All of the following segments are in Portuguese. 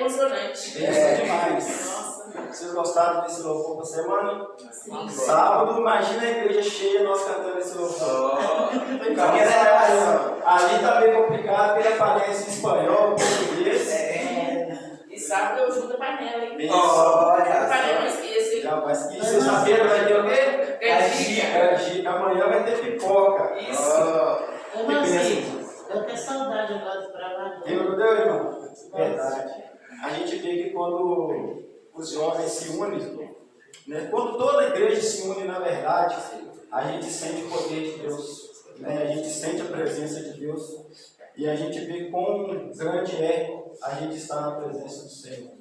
emocionante. É demais. Nossa. Vocês gostaram desse louvor para semana? Sim. Sábado, imagina a igreja cheia, nós cantando esse louvor. Então, Ali tá meio complicado, porque ele aparece em espanhol, português. E sábado eu junto a panela, hein? olha A panela não só. esqueça, hein? Já vai seguir. Sexta-feira vai ter o quê? Canjica. Amanhã vai ter pipoca. Isso. Ô, Marcinho, eu tenho saudade agora do trabalho. Eu não deu, irmão? Verdade. A gente vê que quando os jovens se unem, né? Quando toda a igreja se une, na verdade, a gente sente o poder de Deus, né? A gente sente a presença de Deus e a gente vê quão grande é a gente estar na presença do Senhor.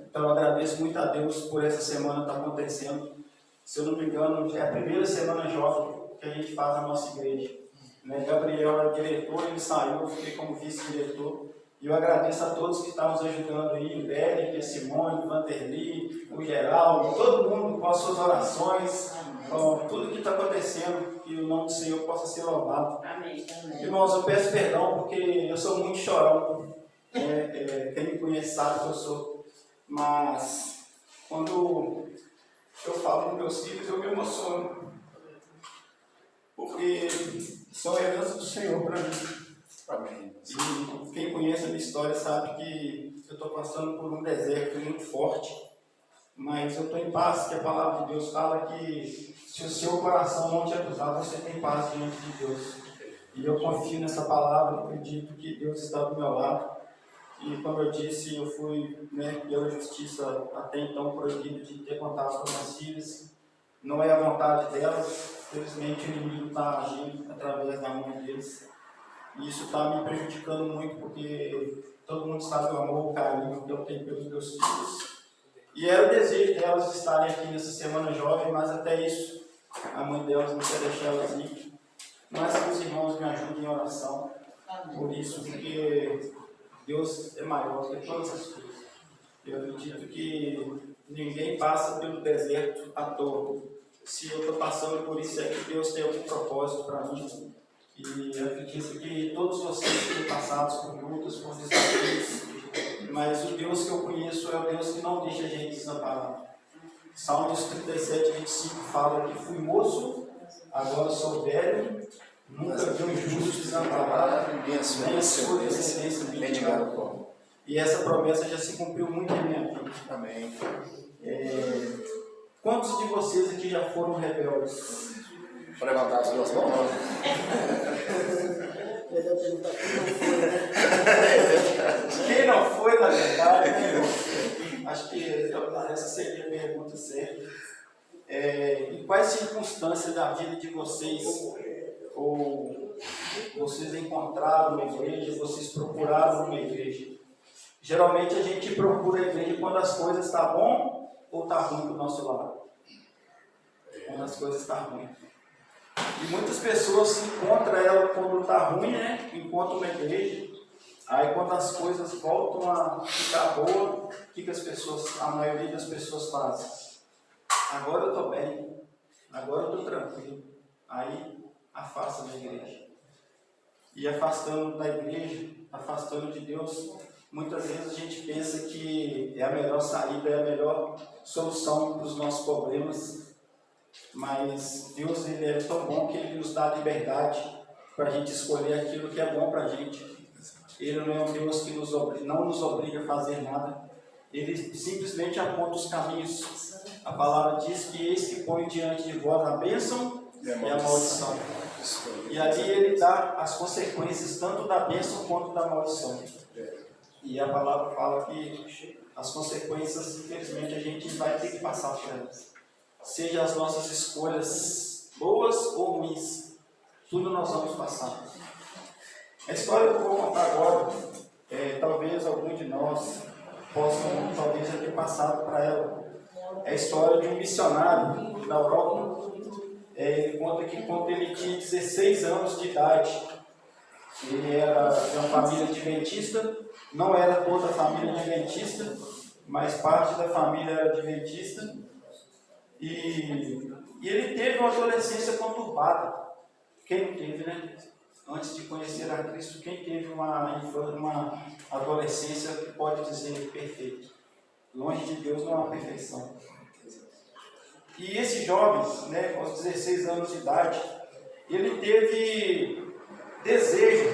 Então eu agradeço muito a Deus por essa semana estar acontecendo. Se eu não me engano, é a primeira semana jovem que a gente faz na nossa igreja. Né? Gabriel é diretor, ele saiu, eu fiquei como vice-diretor. E eu agradeço a todos que estão nos ajudando aí, o Béric, a Simone, o Vanderly, o Geraldo, todo mundo com as suas orações, com tudo que está acontecendo, que o nome do Senhor possa ser louvado. Amém. Irmãos, eu peço perdão porque eu sou muito chorão. Quem me conhece sabe que eu sou. Mas quando eu falo com meus filhos, eu me emociono. Porque são heranças do Senhor para mim. Amém. E quem conhece a minha história sabe que eu estou passando por um deserto muito forte, mas eu estou em paz, que a palavra de Deus fala que se o seu coração não te acusar, você tem paz diante de Deus. E eu confio nessa palavra, acredito que Deus está do meu lado. E como eu disse, eu fui, pela justiça até então proibido de ter contato com minhas filhas. Não é a vontade delas, infelizmente o inimigo está agindo através da mão deles. E isso está me prejudicando muito, porque todo mundo sabe o amor, o carinho que eu tenho pelos meus filhos. E era o desejo delas estarem aqui nessa semana jovem, mas até isso, a mãe delas não quer deixar elas ir. Mas que os irmãos me ajudem em oração por isso, porque Deus é maior do que todas as coisas. Eu acredito que ninguém passa pelo deserto à toa. Se eu estou passando por isso, é que Deus tem algum propósito para mim. E eu acredito que todos vocês têm passado por lutas, por desafios, mas o Deus que eu conheço é o Deus que não deixa a gente desamparado. Salmos 37, 25 fala que fui moço, agora sou velho, nunca vi um justo desamparado, nem a sua descendência mendigada. E essa promessa já se cumpriu muito em minha vida. Amém. Quantos de vocês aqui já foram rebeldes? Para levantar as duas mãos? Quem não foi, na verdade, acho que essa seria a pergunta certa. Em quais circunstâncias da vida de vocês, ou vocês encontraram uma igreja, vocês procuraram uma igreja? Geralmente a gente procura a igreja quando as coisas estão bom ou está ruim do nosso lado. Quando as coisas estão ruins. E muitas pessoas encontram ela quando está ruim, encontram uma igreja. Aí quando as coisas voltam a ficar boas, o que a maioria das pessoas fazem? Agora eu estou bem, agora eu estou tranquilo. Aí afasta da igreja. E afastando da igreja, afastando de Deus, muitas vezes a gente pensa que é a melhor saída, é a melhor solução para os nossos problemas. Mas Deus, ele é tão bom que Ele nos dá a liberdade para a gente escolher aquilo que é bom para a gente. Ele não é um Deus que não nos obriga a fazer nada. Ele simplesmente aponta os caminhos. A palavra diz que eis que põe diante de vós a bênção e a maldição. E ali Ele dá as consequências tanto da bênção quanto da maldição. E a palavra fala que as consequências, infelizmente, a gente vai ter que passar por elas. Seja as nossas escolhas boas ou ruins, tudo nós vamos passar. A história que eu vou contar agora, talvez algum de nós possam, talvez, já ter passado para ela. É a história de um missionário da Europa. Ele conta que quando ele tinha 16 anos de idade, ele era de uma família adventista, não era toda a família adventista, mas parte da família era adventista. E ele teve uma adolescência conturbada. Quem não teve, né? antes de conhecer a Cristo, quem teve uma adolescência que pode dizer perfeito? Longe de Deus não há perfeição. E esse jovem, né, aos 16 anos de idade, ele teve desejo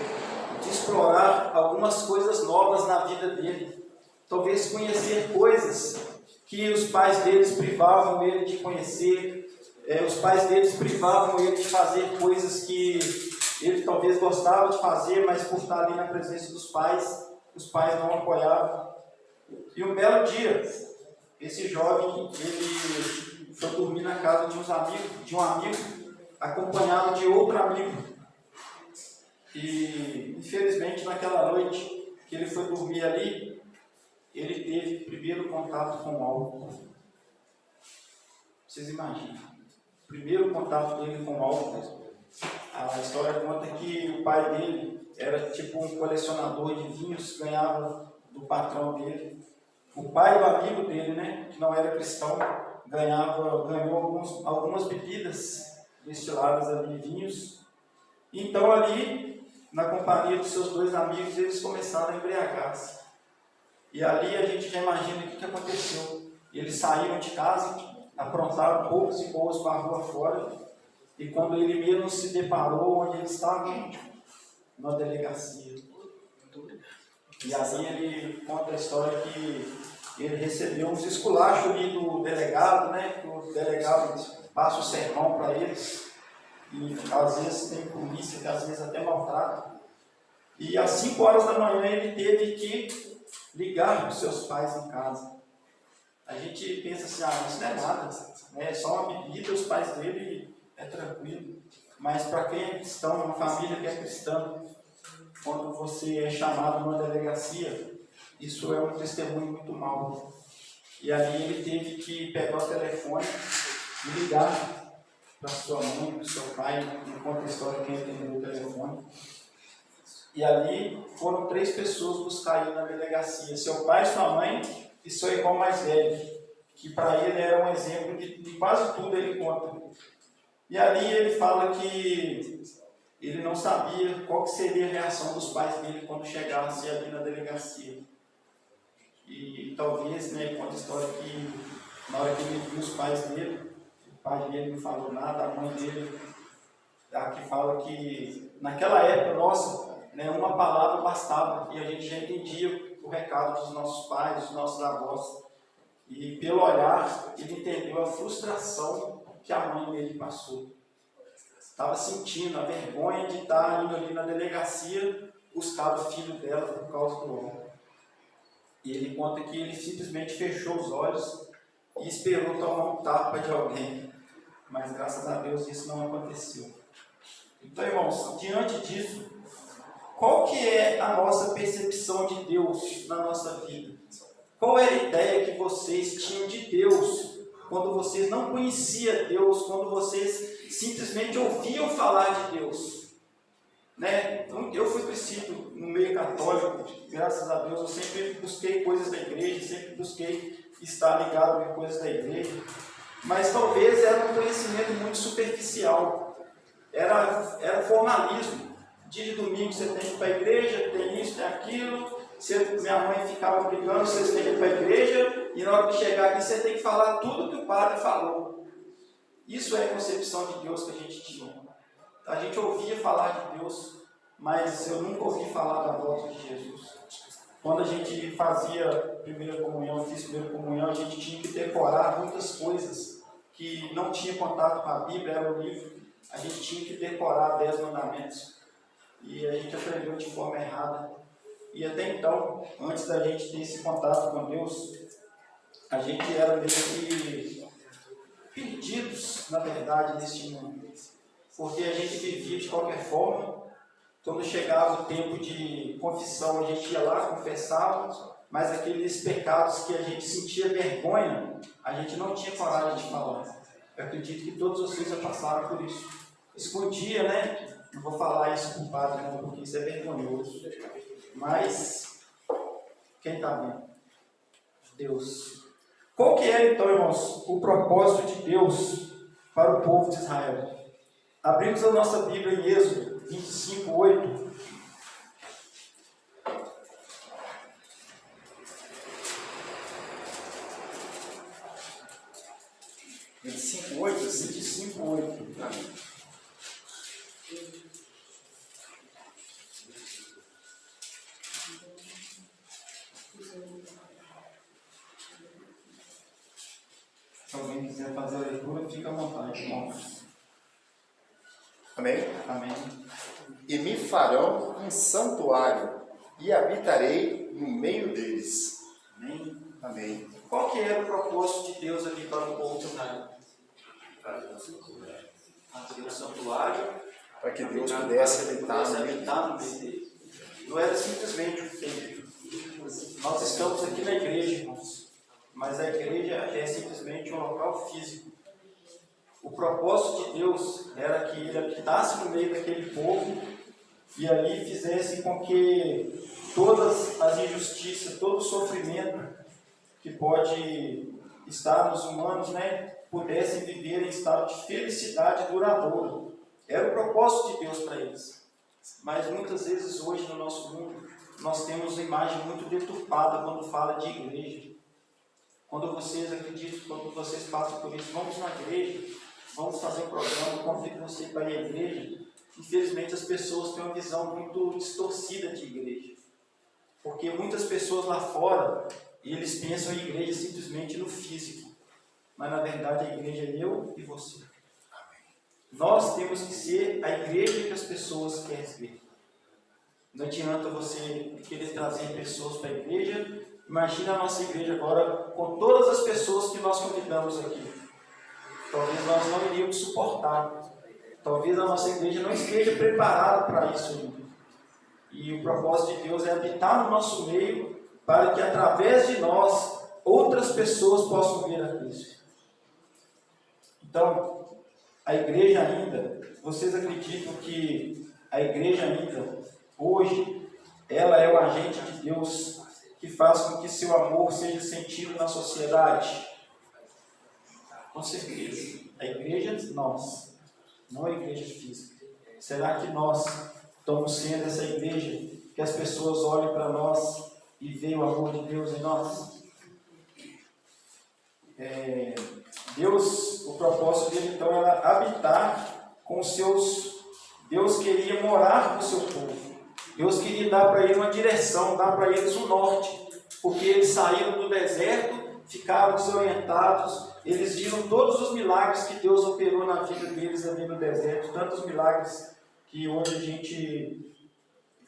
de explorar algumas coisas novas na vida dele. Talvez conhecer coisas que os pais deles privavam ele de conhecer. Os pais deles privavam ele de fazer coisas que ele talvez gostava de fazer, mas por estar ali na presença dos pais, os pais não apoiavam. E um belo dia, esse jovem, ele foi dormir na casa de um amigo, acompanhado de outro amigo. E, infelizmente, naquela noite que ele foi dormir ali, ele teve primeiro contato com o álcool. Vocês imaginam? Primeiro contato dele com o álcool. A história conta que o pai dele era tipo um colecionador de vinhos, ganhava do patrão dele. O pai do amigo dele, né, que não era cristão, ganhou algumas bebidas destiladas ali, vinhos. Então ali, na companhia dos seus dois amigos, eles começaram a embriagar-se. E ali a gente já imagina o que aconteceu. Eles saíram de casa, aprontaram poucos e boas para a rua fora, e quando ele mesmo se deparou onde eles estavam, na delegacia. E assim ele conta a história que ele recebeu uns esculachos ali do delegado, né? Que o delegado passa o sermão para eles, e às vezes tem polícia que às vezes até maltrata. E às 5 horas da manhã ele teve que ligar para os seus pais em casa. A gente pensa assim, isso não é nada, né? É só uma bebida, os pais dele é tranquilo. Mas para quem é cristão, uma família que é cristã, quando você é chamado numa delegacia, isso é um testemunho muito mau. E ali ele teve que pegar o telefone e ligar para sua mãe, para o seu pai, não conta a história quem atendeu o telefone. E ali foram 3 pessoas buscar ele na delegacia, seu pai, sua mãe e seu irmão mais velho, que para ele era um exemplo de quase tudo ele conta. E ali ele fala que ele não sabia qual que seria a reação dos pais dele quando chegasse ali na delegacia. E talvez, né, conta a história que na hora que ele viu os pais dele, o pai dele não falou nada, a mãe dele, aqui fala que naquela época, nossa, né, uma palavra bastava e a gente já entendia o recado dos nossos pais, dos nossos avós. E pelo olhar, ele entendeu a frustração que a mãe dele passou. Estava sentindo a vergonha de estar indo ali na delegacia buscar o filho dela por causa do homem. E ele conta que ele simplesmente fechou os olhos e esperou tomar um tapa de alguém. Mas graças a Deus isso não aconteceu. Então, irmãos, diante disso, qual que é a nossa percepção de Deus na nossa vida? Qual era a ideia que vocês tinham de Deus quando vocês não conheciam Deus, quando vocês simplesmente ouviam falar de Deus? Né? Eu fui crescido no meio católico, graças a Deus, eu sempre busquei coisas da igreja, sempre busquei estar ligado em coisas da igreja, mas talvez era um conhecimento muito superficial, era formalismo. Dia de domingo você tem que ir para a igreja, tem isso, tem aquilo. Minha mãe ficava brigando, vocês têm que ir para a igreja, e na hora de chegar aqui você tem que falar tudo que o padre falou. Isso é a concepção de Deus que a gente tinha. A gente ouvia falar de Deus, mas eu nunca ouvi falar da volta de Jesus. Quando a gente fazia primeira comunhão, fiz primeira comunhão, a gente tinha que decorar muitas coisas que não tinha contato com a Bíblia, era o livro. A gente tinha que decorar 10 mandamentos. E a gente aprendeu de forma errada. E até então, antes da gente ter esse contato com Deus, a gente era meio que perdidos, na verdade, neste mundo. Porque a gente vivia de qualquer forma. Quando chegava o tempo de confissão, a gente ia lá, confessava, mas aqueles pecados que a gente sentia vergonha, a gente não tinha coragem de falar. Eu acredito que todos vocês já passaram por isso. Escondia, né? Não vou falar isso com o padre, não, porque isso é vergonhoso. Mas, quem está vendo? Deus. Qual que é, então, irmãos, o propósito de Deus para o povo de Israel? Abrimos a nossa Bíblia em Êxodo 25:8. Se alguém quiser fazer a leitura, fica à vontade, irmãos. Amém? Amém. E me farão um santuário, e habitarei no meio deles. Amém. Amém. Qual que era o propósito de Deus ali para o povo de Israel? Fazer um santuário, Para que Deus pudesse habitar no meio habitar no meio dele. Não era simplesmente um templo. Nós estamos aqui na igreja, irmãos, mas a igreja é simplesmente um local físico. O propósito de Deus era que ele habitasse no meio daquele povo e ali fizesse com que todas as injustiças, todo o sofrimento que pode estar nos humanos, pudessem viver em estado de felicidade duradoura. Era o propósito de Deus para eles. Mas muitas vezes hoje no nosso mundo, nós temos uma imagem muito deturpada quando fala de igreja. Quando vocês acreditam, quando vocês passam por isso, vamos na igreja, vamos fazer um programa, convido você para ir à igreja. Infelizmente as pessoas têm uma visão muito distorcida de igreja. Porque muitas pessoas lá fora, eles pensam em igreja simplesmente no físico. Mas na verdade a igreja é eu e você. Nós temos que ser a igreja que as pessoas querem ver. Não adianta você querer trazer pessoas para a igreja. Imagina a nossa igreja agora com todas as pessoas que nós convidamos aqui. Talvez nós não iríamos suportar. Talvez a nossa igreja não esteja preparada para isso ainda. E o propósito de Deus é habitar no nosso meio para que através de nós outras pessoas possam vir a Cristo. Então, a igreja ainda, vocês acreditam que a igreja ainda, hoje, ela é o agente de Deus que faz com que seu amor seja sentido na sociedade? Com certeza. A igreja, nós, não a igreja física. Será que nós estamos sendo essa igreja que as pessoas olhem para nós e veem o amor de Deus em nós? Deus, o propósito dele então era habitar com os seus. Deus queria morar com o seu povo. Deus queria dar para eles uma direção, dar para eles um norte, porque eles saíram do deserto, ficaram desorientados, eles viram todos os milagres que Deus operou na vida deles ali no deserto, tantos milagres que hoje a gente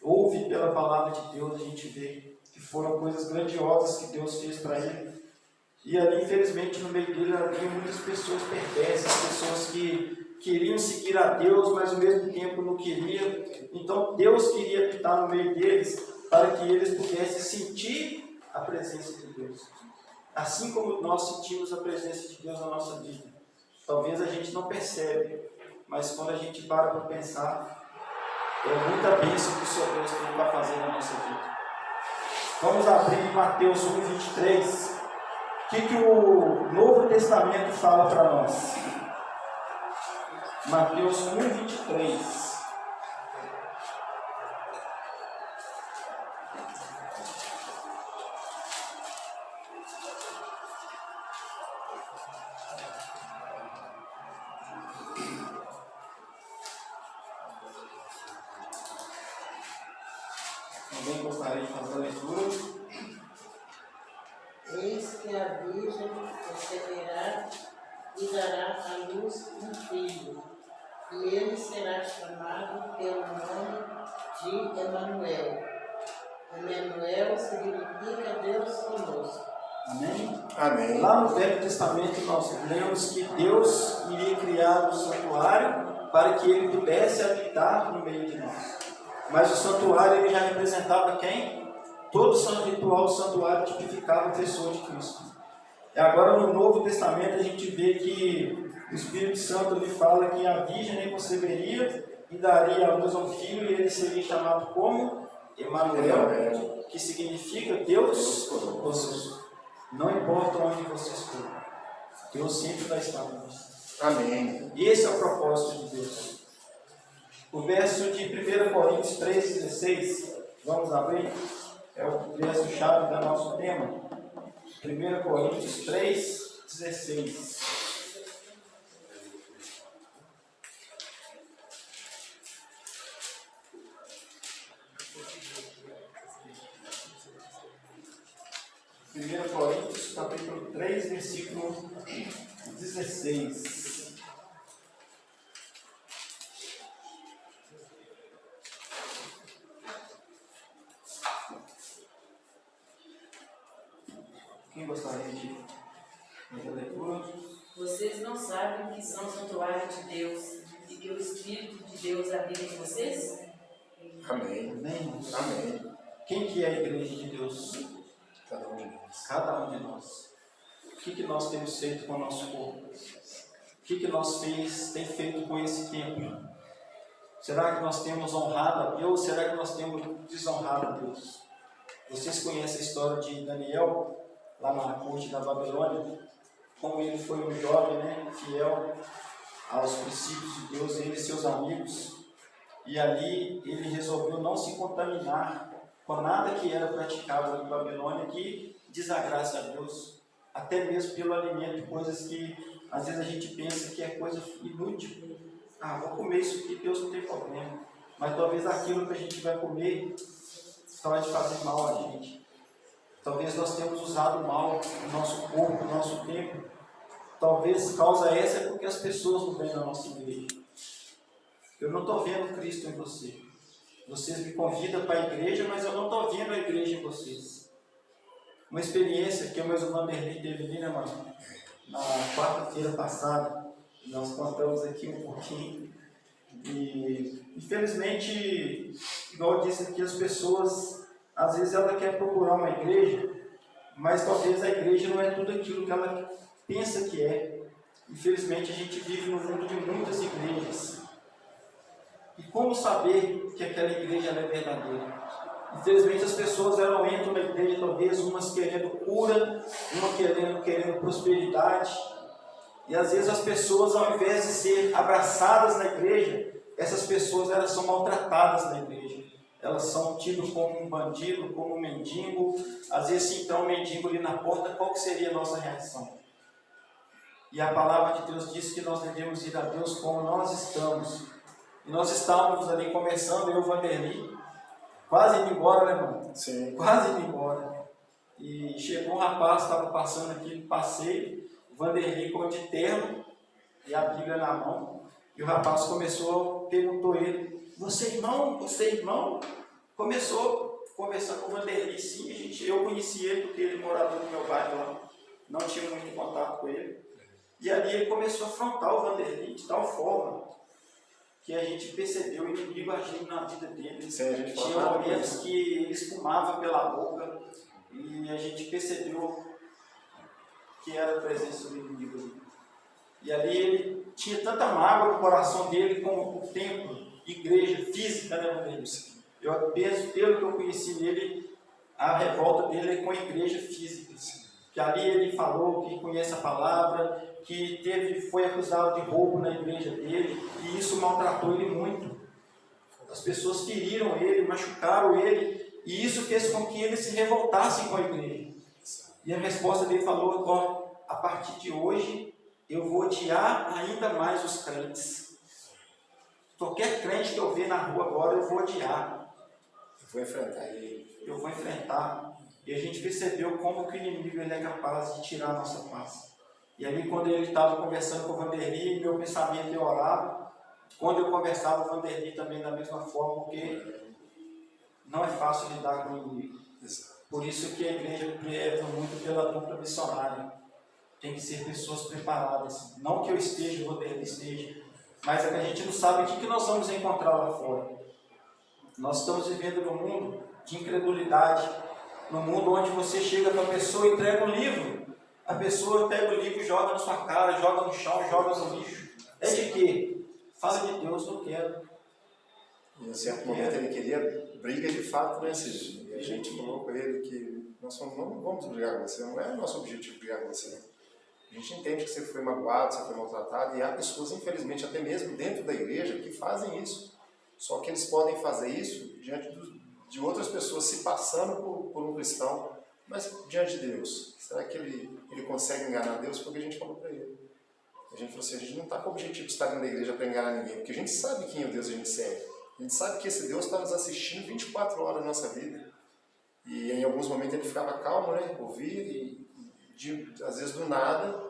ouve pela palavra de Deus, a gente vê que foram coisas grandiosas que Deus fez para eles. E ali, infelizmente, no meio dele havia muitas pessoas perversas, pessoas que queriam seguir a Deus, mas ao mesmo tempo não queriam. Então, Deus queria habitar no meio deles para que eles pudessem sentir a presença de Deus. Assim como nós sentimos a presença de Deus na nossa vida. Talvez a gente não percebe, mas quando a gente para pensar, é muita bênção que o Senhor Deus tem para fazer na nossa vida. Vamos abrir em Mateus 1:23. O que o Novo Testamento fala para nós? Mateus 1:23. Alguém gostaria de fazer a leitura? Eis que a Virgem conceberá e dará à luz um filho, e ele será chamado pelo nome de Emanuel. Emanuel significa Deus conosco. Amém? Amém. Lá no Velho Testamento nós lemos que Deus iria criar um santuário para que ele pudesse habitar no meio de nós. Mas o santuário ele já representava quem? Todo santo ritual do santuário tipificava a pessoa de Cristo. E agora no Novo Testamento a gente vê que o Espírito Santo lhe fala que a Virgem conceberia e daria à luz a um filho e ele seria chamado como Emanuel, que significa Deus conosco. Não importa onde vocês forem, Deus sempre vai estar conosco. Amém. E esse é o propósito de Deus. O verso de 1 Coríntios 3,16, vamos abrir, é o verso-chave do nosso tema. 1 Coríntios 3,16. Coríntios, capítulo 3, versículo 16. Quem gostaria de fazer a leitura? Vocês não sabem que são santuário de Deus e que o Espírito de Deus habita em vocês? Amém. Amém. Amém. Quem que é a igreja de Deus? Cada um de nós. Cada um de nós. O que nós temos feito com o nosso corpo? O que nós tem feito com esse tempo? Será que nós temos honrado a Deus? Será que nós temos desonrado a Deus? Vocês conhecem a história de Daniel, lá na corte da Babilônia? Como ele foi um jovem, né, fiel aos princípios de Deus, ele e seus amigos. E ali ele resolveu não se contaminar com nada que era praticado em Babilônia que desagrasse a Deus, até mesmo pelo alimento, coisas que às vezes a gente pensa que é coisa inútil. Ah, vou comer isso aqui, Deus não tem problema. Mas talvez aquilo que a gente vai comer pode fazer mal a gente. Talvez nós tenhamos usado mal o nosso corpo, o nosso tempo. Talvez causa essa é porque as pessoas não vêm na nossa igreja. Eu não estou vendo Cristo em você. Vocês me convidam para a igreja, mas eu não estou vendo a igreja em vocês. Uma experiência que o meu Vanderlei teve ali, né, mano? Na quarta-feira passada, nós contamos aqui um pouquinho. E, infelizmente, igual eu disse aqui, as pessoas, às vezes ela quer procurar uma igreja, mas talvez a igreja não é tudo aquilo que ela pensa que é. Infelizmente, a gente vive no mundo de muitas igrejas. E como saber que aquela igreja é verdadeira? Infelizmente, as pessoas entram na igreja, talvez umas querendo cura, uma querendo prosperidade. E às vezes as pessoas, ao invés de ser abraçadas na igreja, essas pessoas elas são maltratadas na igreja. Elas são tidas como um bandido, como um mendigo. Às vezes, se entrar um mendigo ali na porta, qual que seria a nossa reação? E a palavra de Deus diz que nós devemos ir a Deus como nós estamos. E nós estávamos ali conversando, eu e o Vanderlei, quase indo embora, né, irmão? Sim. Quase indo embora. E chegou um rapaz, estava passando aqui no passeio, o Vanderlei com de terno e a Bíblia na mão. E o rapaz perguntou ele, você é irmão? Você é irmão? Começou a conversar com o Vanderlei, sim, eu conheci ele porque ele morava no meu bairro lá, não tinha muito contato com ele. E ali ele começou a afrontar o Vanderlei de tal forma que a gente percebeu o inimigo agindo na vida dele. Sim, tinha momentos que ele espumava pela boca e a gente percebeu que era a presença do inimigo. E ali ele tinha tanta mágoa no coração dele com o templo, igreja física, né, Vanderlei? Eu penso, pelo que eu conheci nele, a revolta dele é com a igreja física. Que ali ele falou que conhece a palavra, que foi acusado de roubo na igreja dele, e isso maltratou ele muito. As pessoas feriram ele, machucaram ele, e isso fez com que ele se revoltasse com a igreja. E a resposta dele falou, a partir de hoje, eu vou odiar ainda mais os crentes. Qualquer crente que eu ver na rua agora, eu vou odiar. Eu vou enfrentar ele. Eu vou enfrentar. E a gente percebeu como que o inimigo ele é capaz de tirar a nossa paz. E ali, quando ele estava conversando com o Vanderlei, meu pensamento eu orava. Quando eu conversava, o Vanderlei também da mesma forma, porque não é fácil lidar com o inimigo. Por isso que a igreja preza muito pela dupla missionária. Tem que ser pessoas preparadas. Não que eu esteja, o Vanderlei esteja, mas é que a gente não sabe o que nós vamos encontrar lá fora. Nós estamos vivendo num mundo de incredulidade, num mundo onde você chega para a pessoa e entrega um livro. A pessoa pega o livro e joga na sua cara, joga no chão, joga no lixo. É de quê? Fala de Deus, não quero. E em certo momento ele queria briga de fato, né, Cid? E a gente falou com ele que nós não vamos brigar com você, não é o nosso objetivo brigar com você. A gente entende que você foi magoado, você foi maltratado, e há pessoas, infelizmente, até mesmo dentro da igreja, que fazem isso. Só que eles podem fazer isso diante de outras pessoas se passando por um cristão, mas diante de Deus. Será que ele consegue enganar Deus? Foi o que a gente falou para ele. A gente falou assim, a gente não está com o objetivo de estar dentro da igreja para enganar ninguém, porque a gente sabe quem é o Deus que a gente serve. A gente sabe que esse Deus está nos assistindo 24 horas na nossa vida. E em alguns momentos ele ficava calmo, né? Ouvir, e às vezes do nada,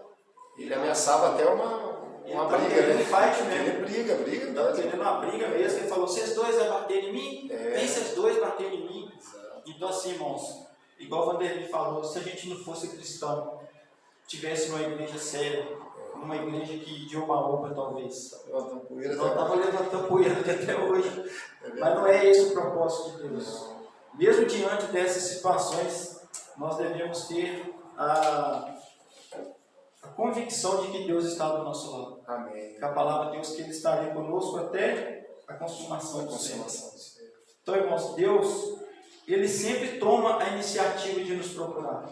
ele ameaçava até uma briga, né? Ele fight mesmo. Ele briga. Estava querendo uma briga mesmo, ele falou, vocês dois vão bater em mim? Vem vocês dois bater em mim. Exato. Então assim, irmãos, igual o Vanderlei falou, se a gente não fosse cristão, tivesse uma igreja séria, uma igreja que de oba-oba talvez, Levantando poeira, nós estava levantando poeira até hoje, É mas não é esse o propósito de Deus. Mesmo diante dessas situações, nós devemos ter a convicção de que Deus está do nosso lado. Amém. Que a palavra de Deus que Ele estaria conosco até a consumação do século. Então, irmãos, Deus, Ele sempre toma a iniciativa de nos procurar.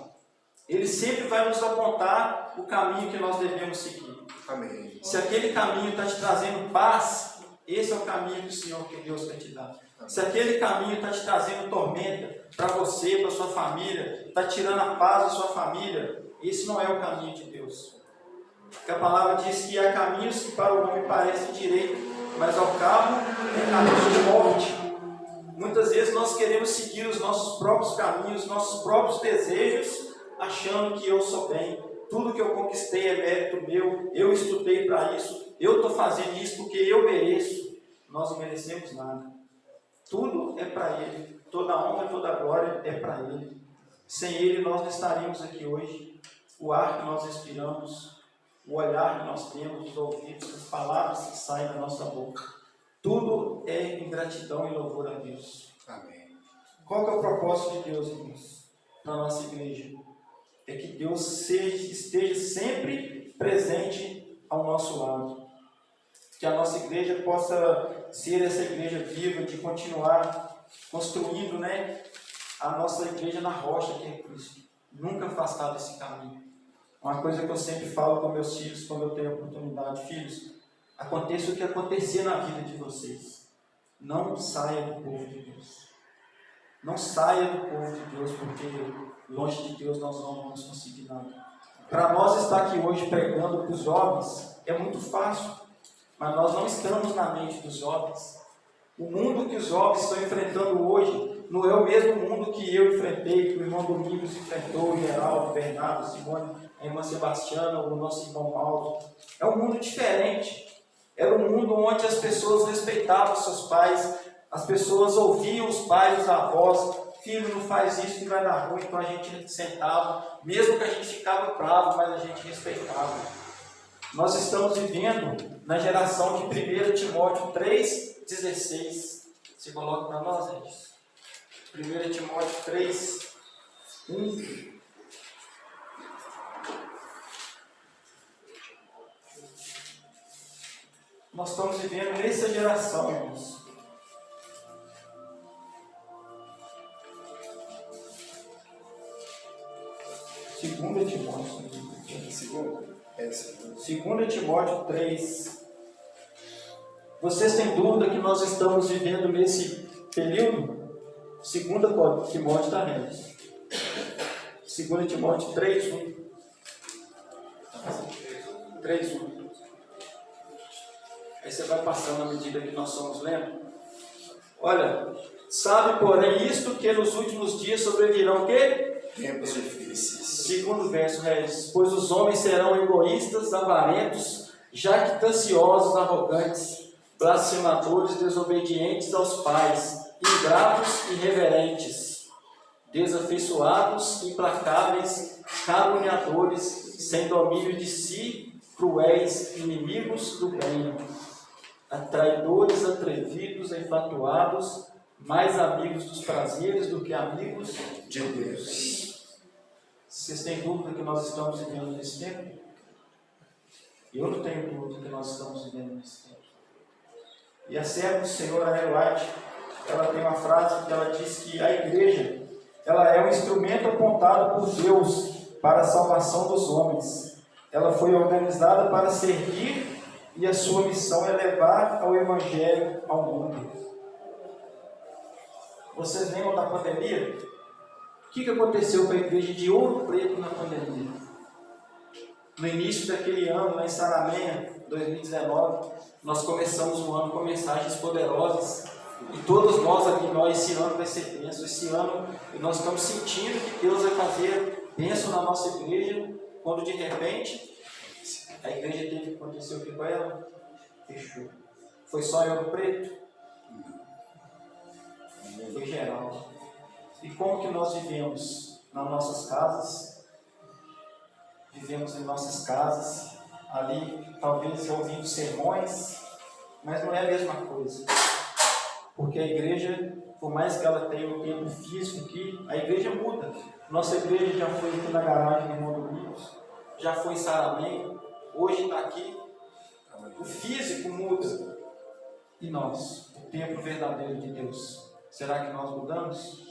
Ele sempre vai nos apontar o caminho que nós devemos seguir. Amém. Se aquele caminho está te trazendo paz, esse é o caminho do Senhor que Deus quer te dar. Se aquele caminho está te trazendo tormenta para você, para sua família, está tirando a paz da sua família, esse não é o caminho de Deus. Porque a palavra diz que há caminhos que para o homem parecem direitos, mas ao cabo é caminho de morte. Muitas vezes nós queremos seguir os nossos próprios caminhos, nossos próprios desejos, achando que eu sou bem. Tudo que eu conquistei é mérito meu, eu estudei para isso, eu estou fazendo isso porque eu mereço. Nós não merecemos nada. Tudo é para Ele, toda a honra, toda a glória é para Ele. Sem Ele nós não estaríamos aqui hoje. O ar que nós respiramos, o olhar que nós temos, os ouvidos, as palavras que saem da nossa boca, tudo é em gratidão e louvor a Deus. Amém. Qual que é o propósito de Deus, irmãos, na nossa igreja? É que Deus esteja sempre presente ao nosso lado. Que a nossa igreja possa ser essa igreja viva, de continuar construindo, né, a nossa igreja na rocha que é Cristo. Nunca afastar desse caminho. Uma coisa que eu sempre falo com meus filhos, quando eu tenho oportunidade, filhos, aconteça o que acontecer na vida de vocês, não saia do povo de Deus. Não saia do povo de Deus, porque longe de Deus nós não vamos conseguir nada. Para nós estar aqui hoje pregando para os jovens é muito fácil, mas nós não estamos na mente dos jovens. O mundo que os jovens estão enfrentando hoje não é o mesmo mundo que eu enfrentei, que o irmão Domingos enfrentou, o Geraldo, o Bernardo, o Simone, a irmã Sebastiana, o nosso irmão Paulo. É um mundo diferente. Era um mundo onde as pessoas respeitavam seus pais, as pessoas ouviam os pais, os avós. Filho, não faz isso que vai dar ruim. Então a gente sentava, mesmo que a gente ficava bravo, mas a gente respeitava. Nós estamos vivendo na geração de 1 Timóteo 3,16. Se coloca para nós, gente. 1 Timóteo 3, 1. Nós estamos vivendo nessa geração, irmãos. Segunda Timóteo 3. Vocês têm dúvida que nós estamos vivendo nesse período? 2 Timóteo está vendo. 2 Timóteo 3:1. 3:1. Aí você vai passando à medida que nós somos lendo. Olha, sabe, porém, isto que nos últimos dias sobrevirão o quê? Tempos difíceis. Segundo verso, Regis. Pois os homens serão egoístas, avarentos, jactanciosos, arrogantes, blasfemadores, desobedientes aos pais, ingratos, irreverentes, desafeiçoados, implacáveis, caluniadores, sem domínio de si, cruéis, inimigos do bem, traidores, atrevidos, enfatuados, mais amigos dos prazeres do que amigos de Deus. Vocês têm dúvida que nós estamos vivendo nesse tempo? Eu não tenho dúvida que nós estamos vivendo nesse tempo. E a serva do Senhor, a Ellen White, ela tem uma frase que ela diz que a igreja, ela é um instrumento apontado por Deus para a salvação dos homens. Ela foi organizada para servir e a sua missão é levar ao Evangelho ao mundo. Vocês lembram da pandemia? O que aconteceu com a igreja de Ouro Preto na pandemia? No início daquele ano, lá em Saramenha, 2019, nós começamos o ano com mensagens poderosas. E todos nós aqui, esse ano vai ser bênção. Esse ano nós estamos sentindo que Deus vai fazer bênção na nossa igreja, quando de repente a igreja teve que acontecer o que com ela? Fechou. Foi só em Ouro Preto? Foi geral. E como que nós vivemos nas nossas casas? Vivemos em nossas casas, ali talvez ouvindo sermões, mas não é a mesma coisa. Porque a igreja, por mais que ela tenha um tempo físico aqui, a igreja muda. Nossa igreja já foi aqui na garagem do Irmão Domingos, já foi em Saramenha, hoje está aqui. O físico muda. E nós, o templo verdadeiro de Deus, será que nós mudamos?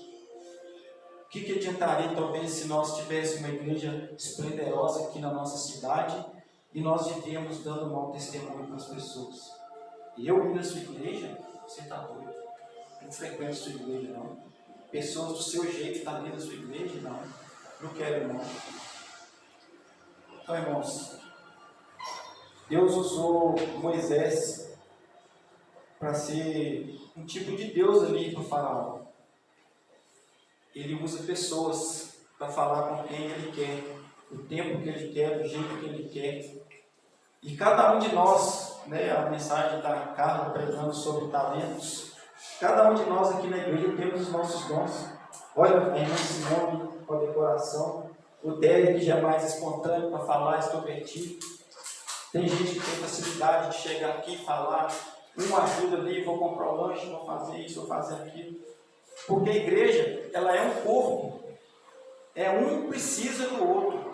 O que adiantaria talvez se nós tivéssemos uma igreja esplendorosa aqui na nossa cidade e nós vivemos dando mau testemunho para as pessoas? E eu ir na sua igreja, você está doido. Não frequento sua igreja, não. Pessoas do seu jeito estão dentro da sua igreja, não. Não quero, não. Então, irmãos, Deus usou Moisés para ser um tipo de Deus ali para o faraó. Ele usa pessoas para falar com quem ele quer, o tempo que ele quer, do jeito que ele quer. E cada um de nós, né, a mensagem da Carla pregando sobre talentos, cada um de nós aqui na igreja temos os nossos dons. Olha, a irmã Simone com a decoração, o Derek já é mais espontâneo para falar, extrovertido. Tem gente que tem facilidade de chegar aqui e falar, um ajuda ali, vou comprar um lanche, vou fazer isso, vou fazer aquilo. Porque a igreja, ela é um corpo. Um precisa do outro.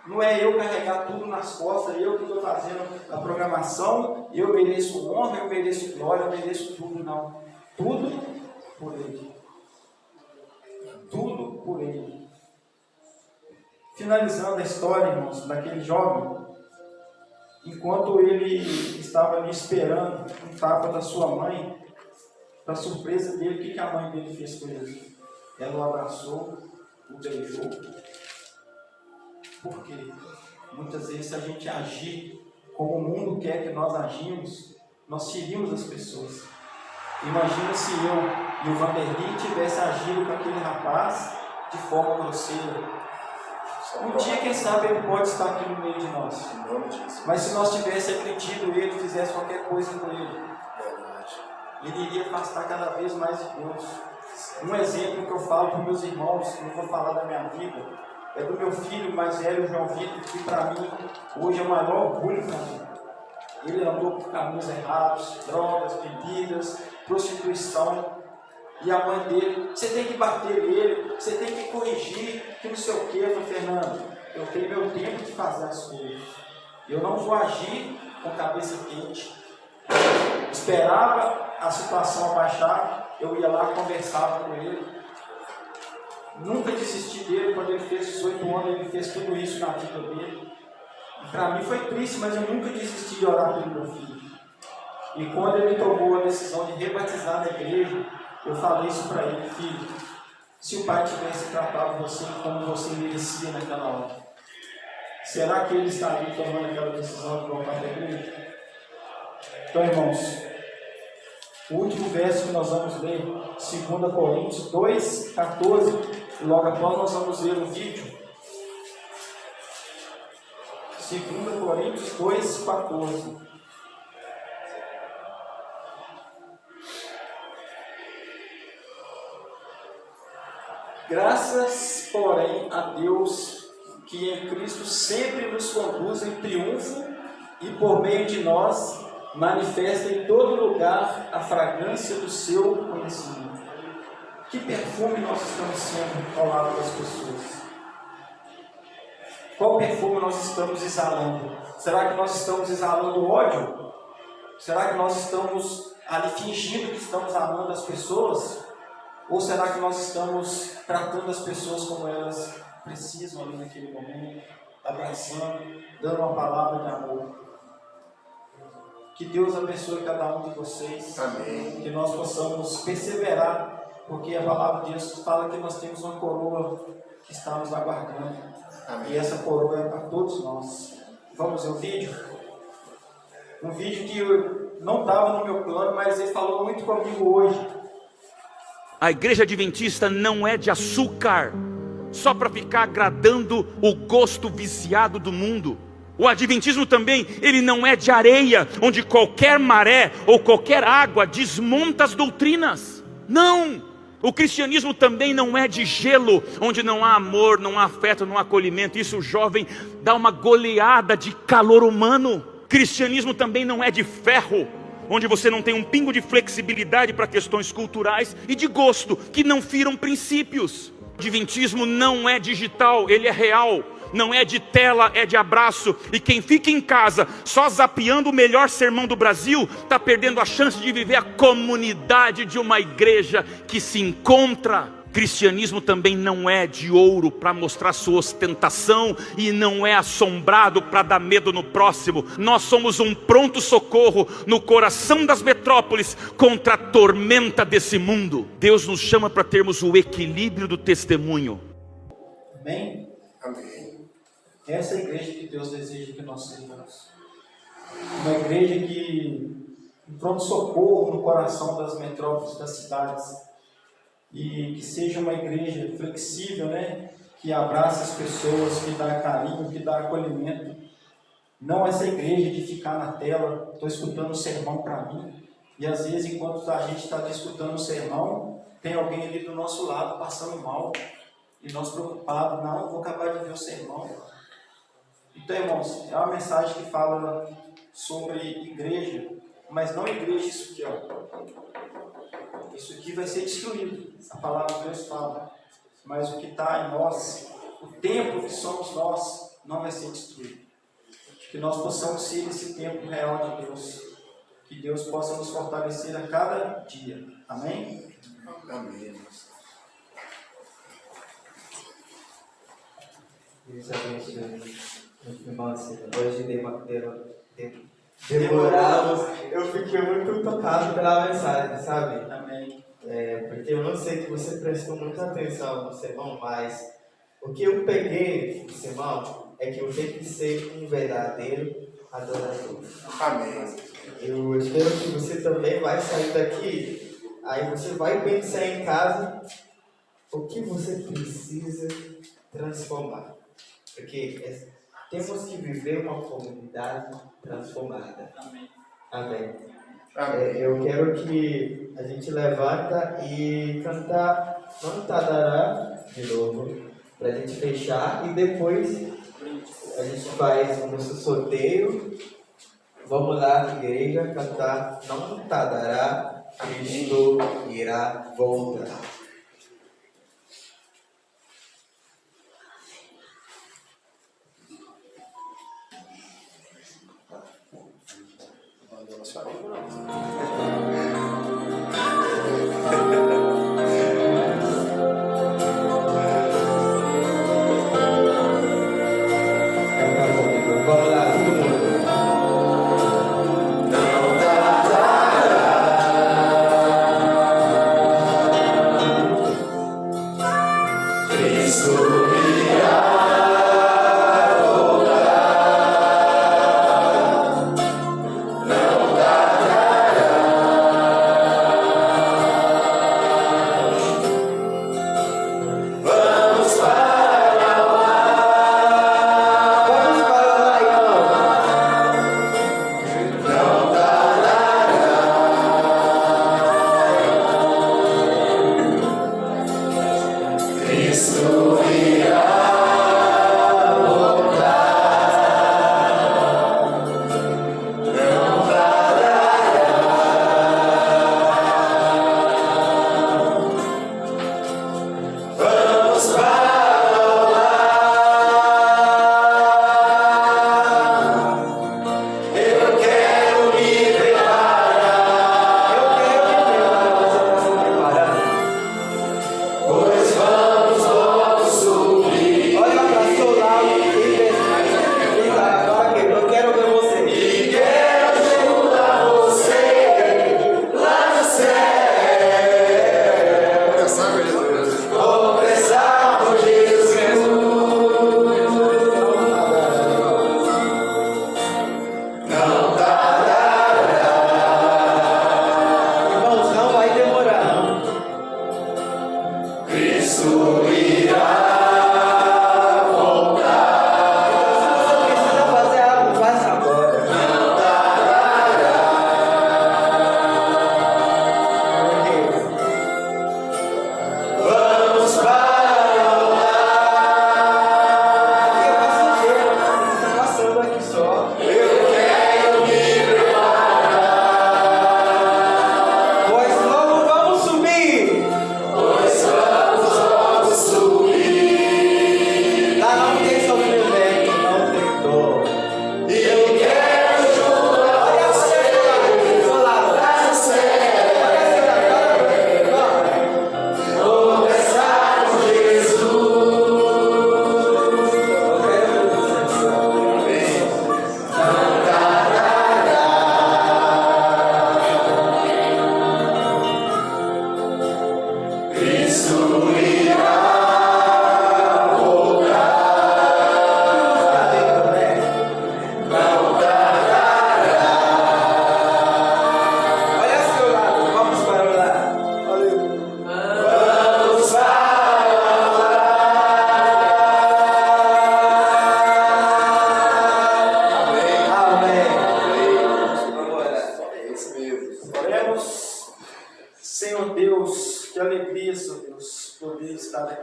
Não é eu carregar tudo nas costas, eu que estou fazendo a programação, eu mereço honra, eu mereço glória, eu mereço tudo, não. Tudo por Ele. Tudo por Ele. Finalizando a história, irmãos, daquele jovem, enquanto ele estava ali esperando um tapa da sua mãe, para surpresa dele, o que a mãe dele fez com ele? Ela o abraçou, o beijou. Por quê? Muitas vezes, se a gente agir como o mundo quer que nós agimos, nós ferimos as pessoas. Imagina se eu e o Vanderlei tivesse agido com aquele rapaz de forma grosseira. Um dia, quem sabe, ele pode estar aqui no meio de nós. Mas se nós tivéssemos agredido ele, fizesse qualquer coisa com ele, ele iria afastar cada vez mais de Deus. Um exemplo que eu falo para meus irmãos, não vou falar da minha vida, é do meu filho mais velho, João Vitor, que para mim hoje é o maior orgulho para mim. Ele andou por caminhos errados, drogas, bebidas, prostituição. E a mãe dele, você tem que bater nele, você tem que corrigir, que não sei o que. Eu falei, Fernando, eu tenho meu tempo de fazer as coisas. Eu não vou agir com cabeça quente. Esperava a situação abaixar, eu ia lá, conversava com ele. Nunca desisti dele. Quando ele fez 18 anos, ele fez tudo isso na vida dele. Para mim foi triste, mas eu nunca desisti de orar pelo meu filho. E quando ele tomou a decisão de rebatizar na igreja, eu falei isso para ele, filho, se o pai tivesse tratado você como você merecia naquela hora, será que ele estaria tomando aquela decisão de voltar para a igreja? Então, irmãos, o último verso que nós vamos ler, 2 Coríntios 2,14, e logo após nós vamos ler um vídeo. 2 Coríntios 2,14. Graças, porém, a Deus, que em Cristo sempre nos conduz em triunfo e por meio de nós manifesta em todo lugar a fragrância do seu conhecimento. Que perfume nós estamos sendo ao lado das pessoas? Qual perfume nós estamos exalando? Será que nós estamos exalando ódio? Será que nós estamos ali fingindo que estamos amando as pessoas? Ou será que nós estamos tratando as pessoas como elas precisam ali naquele momento, abraçando, dando uma palavra de amor? Que Deus abençoe cada um de vocês. Amém. Que nós possamos perseverar porque a palavra de Deus fala que nós temos uma coroa que está nos aguardando. Amém. E essa coroa é para todos nós. Vamos ver o vídeo? Um vídeo que não estava no meu plano, mas ele falou muito comigo hoje. A igreja adventista não é de açúcar, só para ficar agradando o gosto viciado do mundo. O adventismo também, ele não é de areia, onde qualquer maré ou qualquer água desmonta as doutrinas. Não! O cristianismo também não é de gelo, onde não há amor, não há afeto, não há acolhimento. Isso, o jovem, dá uma goleada de calor humano. Cristianismo também não é de ferro, onde você não tem um pingo de flexibilidade para questões culturais e de gosto, que não firam princípios. O adventismo não é digital, ele é real. Não é de tela, é de abraço. E quem fica em casa só zapeando o melhor sermão do Brasil está perdendo a chance de viver a comunidade de uma igreja que se encontra. Cristianismo também não é de ouro para mostrar sua ostentação, e não é assombrado para dar medo no próximo. Nós somos um pronto socorro no coração das metrópoles contra a tormenta desse mundo. Deus nos chama para termos o equilíbrio do testemunho. Amém? Amém. Essa é a igreja que Deus deseja que nós sejamos. Uma igreja que em pronto-socorro no coração das metrópoles, das cidades. E que seja uma igreja flexível, né? Que abraça as pessoas, que dá carinho, que dá acolhimento. Não essa igreja de ficar na tela, estou escutando o sermão para mim. E às vezes, enquanto a gente está escutando o sermão, tem alguém ali do nosso lado passando mal. E nós preocupados, não, vou acabar de ver o sermão. Então, irmãos, é uma mensagem que fala sobre igreja, mas não igreja isso aqui, ó. Isso aqui vai ser destruído, a palavra de Deus fala. Mas o que está em nós, o templo que somos nós, não vai ser destruído. Que nós possamos ser esse templo real de Deus. Que Deus possa nos fortalecer a cada dia. Amém? Amém. Deus abençoe. Irmãos, hoje demoramos. Eu fiquei muito tocado pela mensagem, sabe? Amém. Porque eu não sei que você prestou muita atenção no sermão, mas o que eu peguei no sermão é que eu tenho que ser um verdadeiro adorador. Amém. Eu espero que você também vai sair daqui, aí você vai pensar em casa o que você precisa transformar. Porque temos que viver uma comunidade transformada. Amém. Amém. Amém. Eu quero que a gente levanta e cantar Mantadará de novo, para a gente fechar, e depois a gente faz o nosso sorteio. Vamos lá, igreja, cantar Mantadará, Cristo irá voltar. Vamos lá, todo mundo. Não dará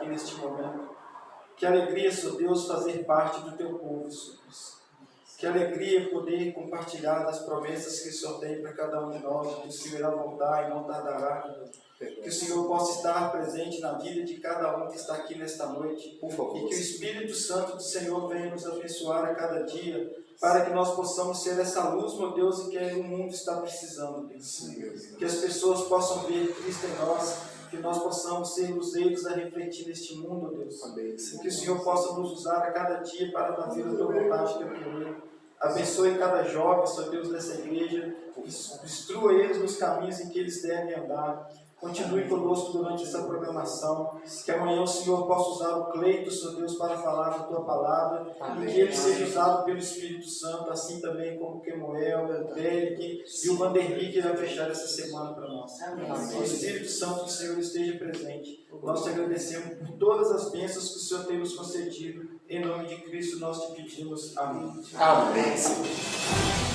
aqui neste momento. Que alegria, Senhor Deus, fazer parte do teu povo, Senhor Deus. Que alegria poder compartilhar das promessas que o Senhor tem para cada um de nós, que o Senhor irá voltar e não tardará. Que o Senhor possa estar presente na vida de cada um que está aqui nesta noite. Por favor. E que o Espírito Santo do Senhor venha nos abençoar a cada dia, para que nós possamos ser essa luz, meu Deus, que o mundo está precisando, Deus. Sim, Deus. Que as pessoas possam ver Cristo em nós, que nós possamos ser luzeiros a refletir neste mundo, Deus. Amém. E que o Senhor possa nos usar a cada dia para fazer a tua vontade, teu querer. Abençoe cada jovem, Senhor Deus, dessa igreja. Instrua eles nos caminhos em que eles devem andar. Continue conosco durante essa programação. Que amanhã o Senhor possa usar o Cleito, Senhor Deus, para falar da tua palavra. Amém. E que ele seja usado pelo Espírito Santo, assim também como o Kemuel, o Derek e o Vanderbilt, que vai fechar essa semana para nós. Amém. Que o Espírito Santo do Senhor esteja presente. Nós te agradecemos por todas as bênçãos que o Senhor tem nos concedido. Em nome de Cristo nós te pedimos. Amém. Amém, Senhor.